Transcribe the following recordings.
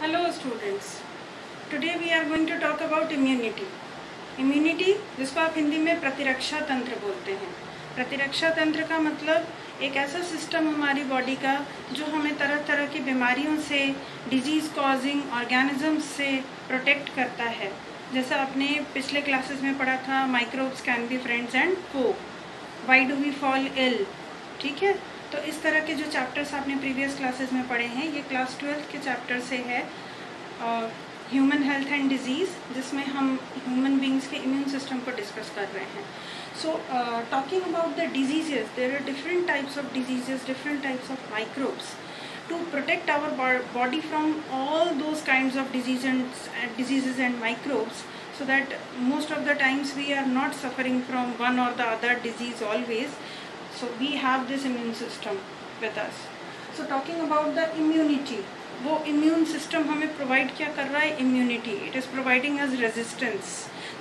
Hello students, today we are going to talk about immunity. Immunity जिसको आप हिंदी में प्रतिरक्षा तंत्र बोलते हैं. प्रतिरक्षा तंत्र का मतलब एक ऐसा सिस्टम हमारी बॉडी का जो हमें तरह तरह की बीमारियों से, डिजीज कॉजिंग ऑर्गेनिजम्स से प्रोटेक्ट करता है. जैसा आपने पिछले क्लासेस में पढ़ा था, microbes can be friends and foe, why do we fall ill. ठीक है, तो इस तरह के जो चैप्टर्स आपने प्रीवियस क्लासेस में पढ़े हैं, ये क्लास 12 के चैप्टर से है. ह्यूमन हेल्थ एंड डिजीज़, जिसमें हम ह्यूमन बींग्स के इम्यून सिस्टम को डिस्कस कर रहे हैं. So talking about the diseases, there are different types of diseases, different types of microbes to protect our body from all those kinds of diseases and microbes, so that most of the times we are not suffering from one or the other disease always. So we have this immune system with us. So talking about the immunity, वो immune system हमें provide क्या कर रहा है? Immunity. It is providing us resistance.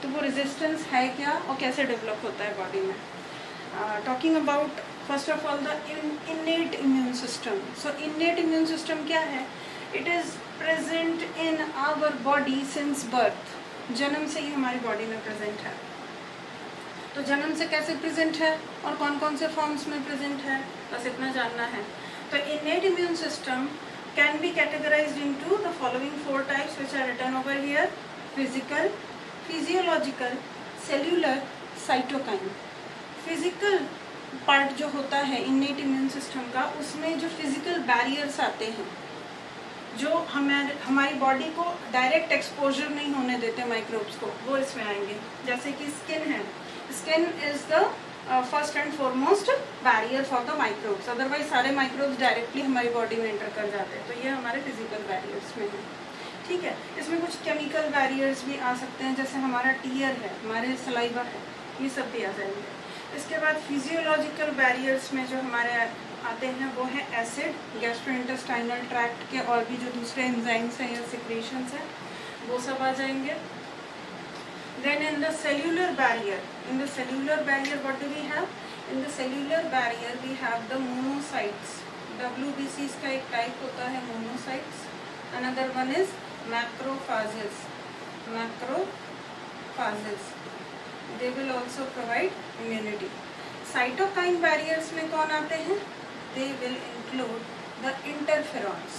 तो वो resistance है क्या और कैसे develop होता है body में? Talking about first of all the innate immune system. So innate immune system क्या है? It is present in our body since birth. जन्म से ही हमारी बॉडी में प्रेजेंट है. तो जन्म से कैसे प्रेजेंट है और कौन कौन से फॉर्म्स में प्रेजेंट है, बस इतना जानना है. तो innate immune system can be categorized into the following 4 types which are written over here: physical, physiological, cellular, cytokine. Physical part जो होता है इन्नेट इम्यून सिस्टम का, उसमें जो फिजिकल बैरियर्स आते हैं जो हमारी बॉडी को डायरेक्ट एक्सपोजर नहीं होने देते माइक्रोब्स को, वो इसमें आएंगे. जैसे कि स्किन है, skin is the first and foremost barrier for the microbes. Otherwise सारे माइक्रोब्स डायरेक्टली हमारी बॉडी में एंटर कर जाते हैं. तो ये हमारे फिजिकल बैरियर्स में है. ठीक है, इसमें कुछ केमिकल बैरियर्स भी आ सकते हैं, जैसे हमारा टीयर है, हमारे सलाइवा है, ये सब भी आ जाएंगे. इसके बाद फिजियोलॉजिकल बैरियर्स में जो हमारे आते हैं वो है एसिड, गैस्ट्रोइंटेस्टाइनल ट्रैक्ट के और भी जो दूसरे एंजाइम्स हैं या सिक्रेशंस हैं, वो सब आ जाएंगे. Then in the cellular barrier, what do we have? In the cellular barrier we have the monocytes. WBCs का एक टाइप होता है monocytes. Another one is macrophages. They will also provide immunity. Cytokine barriers में कौन आते हैं? They will include the interferons.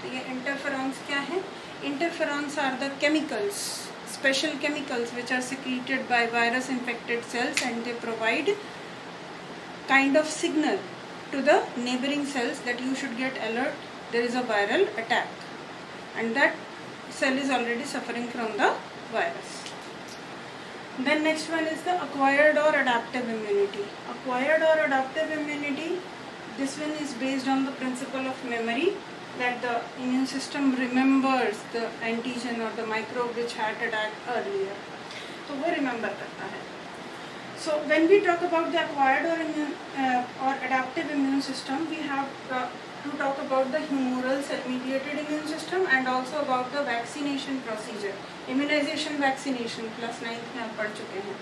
तो ये interferons क्या हैं? Interferons are the chemicals, special chemicals which are secreted by virus infected cells, and they provide kind of signal to the neighboring cells that you should get alert, there is a viral attack, and that cell is already suffering from the virus. Then next one is the acquired or adaptive immunity. Acquired or adaptive immunity, this one is based on the principle of memory, that the immune system remembers the antigen or the microbe which had attacked earlier. तो वो remember करता है. So when we talk about the acquired or adaptive immune system, we have to talk about the humoral cell mediated immune system and also about the vaccination procedure. Immunization vaccination class 9th में आप पढ़ चुके हैं.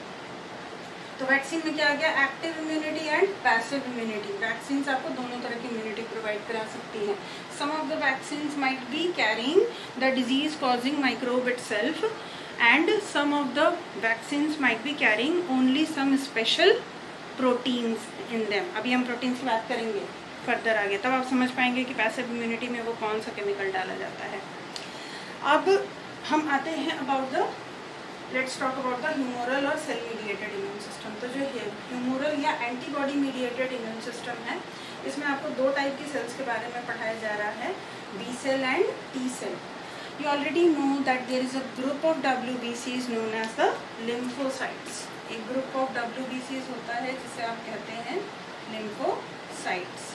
तो vaccine में क्या आ गया? Active immunity and passive immunity. Vaccine आपको दोनों तरह की इम्यूनिटी प्रोवाइड करा सकती हैं. Some of the vaccine might be carrying the disease causing microbe itself, and some of the vaccines might be carrying only some special proteins in them. अभी हम proteins की बात करेंगे फर्दर आगे, तब आप समझ पाएंगे कि पैसिव इम्यूनिटी में वो कौन सा केमिकल डाला जाता है. अब हम आते हैं let's talk about the humoral और सेल मीडिएटेड इम्यून सिस्टम. तो जो ह्यूमोरल या एंटीबॉडी मीडिएटेड इम्यून सिस्टम है, इसमें आपको 2 टाइप की सेल्स के बारे में पढ़ाया जा रहा है, B cell and T cell. You already know that there is a group of WBCs known as the lymphocytes. एक group of WBCs होता है जिसे आप कहते हैं lymphocytes,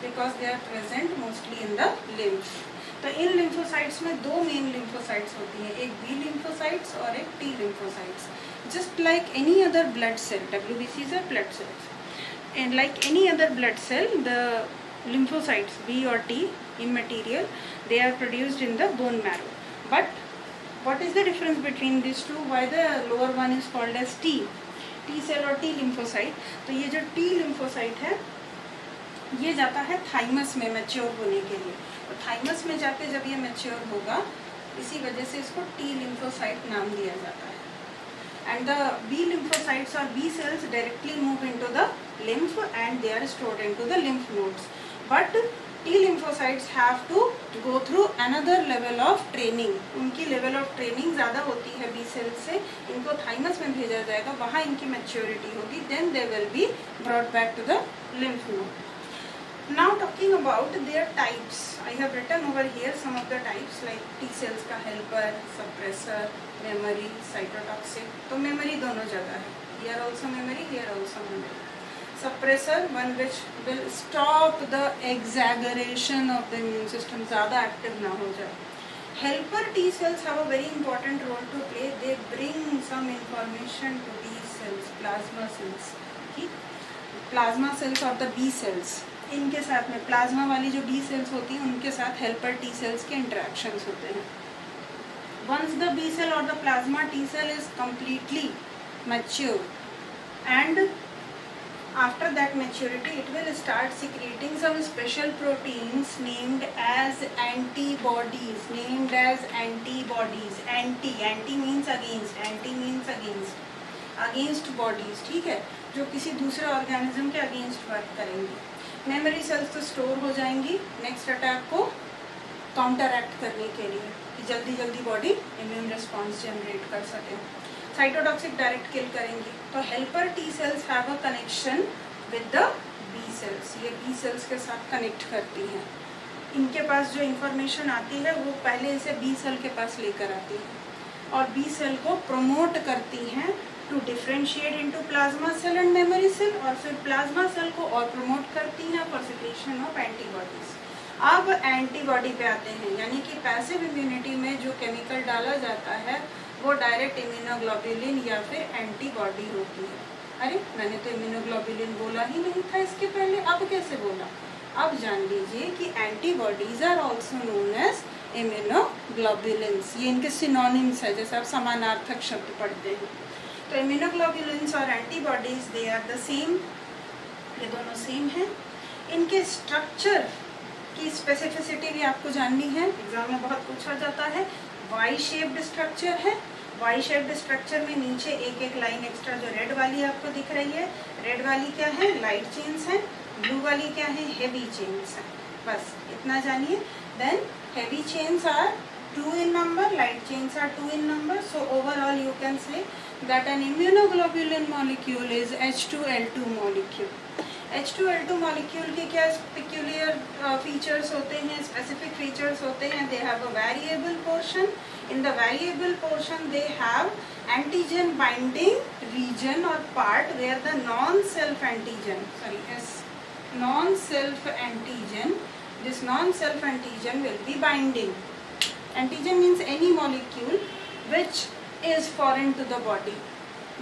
because they are present mostly in the lymph. तो इन lymphocytes में 2 main lymphocytes होती हैं, एक B lymphocytes और एक T lymphocytes. Just like any other blood cell, WBCs are blood cells, and like any other blood cell, the lymphocytes B or T immaterial, they are produced in the bone marrow. But what is the difference between these two? Why the lower one is called as T cell or T lymphocyte? तो ये जो T lymphocyte है ये जाता है thymus में mature होने के लिए। तो थाइमस में जाके जब ये मैच्योर होगा, इसी वजह से इसको टी लिम्फोसाइट नाम दिया जाता है। And the B lymphocytes or B cells directly move into the lymph and they are stored into the lymph nodes. But T lymphocytes have to go through another level of training. उनकी level of training ज़्यादा होती है B cells से। इनको thymus में भेजा जाएगा, वहाँ इनकी maturity होगी, then they will be brought back to the lymph node. Now talking about their types, I have written over here some of the types like T cells का helper, suppressor, memory, cytotoxic. तो memory दोनों जगह है, here also memory, here also memory. Suppressor, one which will stop the exaggeration of the immune system, ज़्यादा active ना हो जाए. Helper T cells have a very important role to play. They bring some information to B cells, plasma cells. ठीक, plasma cells और the B cells. इनके साथ में plasma वाली जो B cells होती हैं उनके साथ हेल्पर T cells के इंटरेक्शंस होते हैं. Once the B cell or the plasma T cell is completely mature and after that maturity it will start secreting some special proteins named as antibodies. Anti means against bodies. ठीक है, जो किसी दूसरे organism के against work करेंगी. Memory cells तो store हो जाएंगी नेक्स्ट अटैक को काउंटरएक्ट करने के लिए, कि जल्दी जल्दी बॉडी इम्यून रिस्पॉन्स जनरेट कर सके. साइटोटॉक्सिक डायरेक्ट किल करेंगी. तो helper T cells have a connection with the B cells. ये बी सेल्स के साथ कनेक्ट करती हैं. इनके पास जो इंफॉर्मेशन आती है वो पहले इसे बी सेल के पास लेकर आती है और बी सेल को प्रमोट करती हैं to differentiate into plasma cell and memory cell, और फिर प्लाज्मा सेल को और प्रमोट करती हैं फॉर सिक्रेशन ऑफ एंटीबॉडीज. अब एंटीबॉडी पे आते हैं, यानी कि पैसिव इम्यूनिटी में जो केमिकल डाला जाता है वो डायरेक्ट इम्यूनोग्लोबुलिन या फिर एंटीबॉडी होती है. अरे मैंने तो इम्यूनोग्लोबुलिन बोला ही नहीं था इसके पहले, अब कैसे बोला? अब जान लीजिए कि antibodies are also known as immunoglobulins. ये इनके सिनोनिम्स है, जैसे आप समानार्थक शब्द पढ़ते हैं. तो इम्यूनोग्लोबुलिन्स और antibodies they are the same, ये दोनों सेम हैं. इनके स्ट्रक्चर की स्पेसिफिसिटी भी आपको जाननी है, एग्जाम में बहुत पूछा जाता है. वाई शेप्ड स्ट्रक्चर है. वाई शेप्ड स्ट्रक्चर में नीचे एक एक लाइन एक्स्ट्रा जो रेड वाली आपको दिख रही है, रेड वाली क्या है? लाइट चेन्स है. ब्लू वाली क्या है? हेवी चेन्स है. बस इतना जानिए. Then heavy chains are 2 in number, light chains are 2 in number. So overall you can say that an immunoglobulin molecule is H2L2 molecule. H2L2 molecule के क्या peculiar features होते हैं, specific features होते हैं? They have a variable portion. In the variable portion they have antigen binding region or part where the non-self antigen, non-self antigen, this non-self antigen will be binding. Antigen means any molecule which is foreign to the body,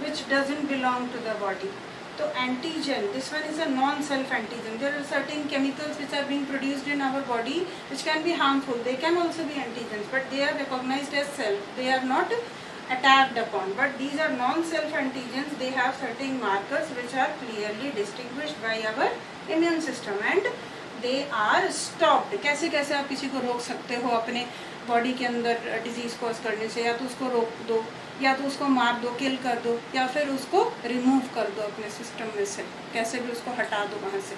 which doesn't belong to the body. So antigen, this one is a non-self antigen. There are certain chemicals which are being produced in our body which can be harmful. They can also be antigens, but they are recognized as self. They are not attacked upon. But these are non-self antigens. They have certain markers which are clearly distinguished by our immune system and they are stopped. कैसे कैसे आप किसी को रोक सकते हो अपने body के अंदर डिजीज कॉज करने से? या तो उसको रोक दो, या तो उसको मार दो, किल कर दो, या फिर उसको रिमूव कर दो अपने सिस्टम में से, कैसे भी उसको हटा दो वहाँ से.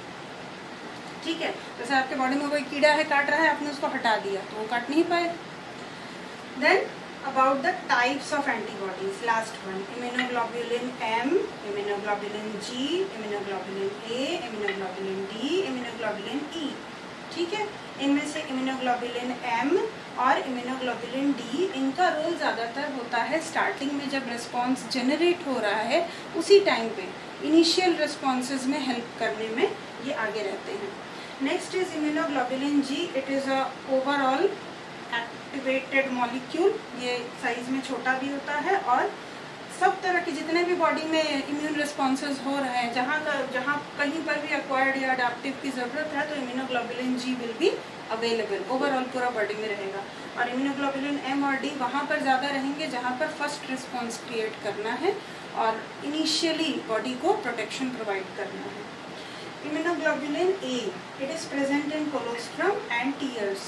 ठीक है, जैसे आपके बॉडी में कोई कीड़ा है काट रहा है, आपने उसको हटा दिया तो वो काट नहीं पाए. Then about the types of antibodies, last one, immunoglobulin M, immunoglobulin G, immunoglobulin A, immunoglobulin D, immunoglobulin E. ठीक है, इनमें से इम्यूनोग्लोबुलिन M और इम्यूनोग्लोबुलिन D, इनका रोल ज़्यादातर होता है स्टार्टिंग में जब रिस्पॉन्स जनरेट हो रहा है उसी टाइम पे इनिशियल रिस्पॉन्सेज में हेल्प करने में ये आगे रहते हैं. Next is immunoglobulin G. It is a overall activated molecule. ये साइज में छोटा भी होता है और सब तरह के जितने भी बॉडी में इम्यून रिस्पॉन्सेज हो रहे हैं, जहाँ कहीं पर भी एक्वायर्ड या अडैप्टिव की ज़रूरत है तो immunoglobulin G will be available. Overall पूरा बॉडी में रहेगा. और इम्यूनोग्लोबुलिन M और D वहाँ पर ज़्यादा रहेंगे जहाँ पर फर्स्ट रिस्पॉन्स क्रिएट करना है और इनिशियली बॉडी को प्रोटेक्शन प्रोवाइड करना है. Immunoglobulin A, it is present in colostrum and tears.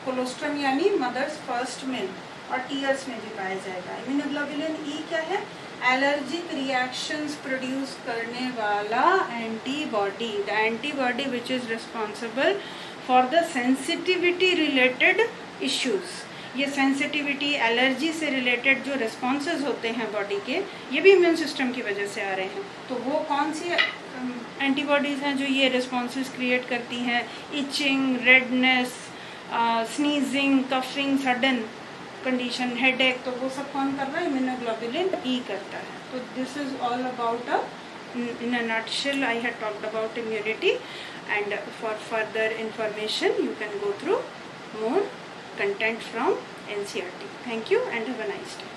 Colostrum यानी मदर्स फर्स्ट मिल्क और टीयर्स में भी पाया जाएगा। इम्यूनोग्लोबुलिन ई क्या है? एलर्जिक रिएक्शंस प्रोड्यूस करने वाला antibody, the antibody which is responsible for the sensitivity related issues. ये सेंसिटिविटी एलर्जी से रिलेटेड जो रिस्पॉन्सेज होते हैं बॉडी के, ये भी इम्यून सिस्टम की वजह से आ रहे हैं। तो वो कौन सी एंटीबॉडीज हैं जो ये रिस्पॉन्सेज क्रिएट करती हैं? Itching, redness, sneezing, coughing, sudden condition, headache, तो वो सब कौन कर रहा है? इम्यूनोग्लोबुलिन ई करता है। तो this is all about in a nutshell I had talked about immunity, and for further information you can go through more content from NCERT. Thank you and have a nice day.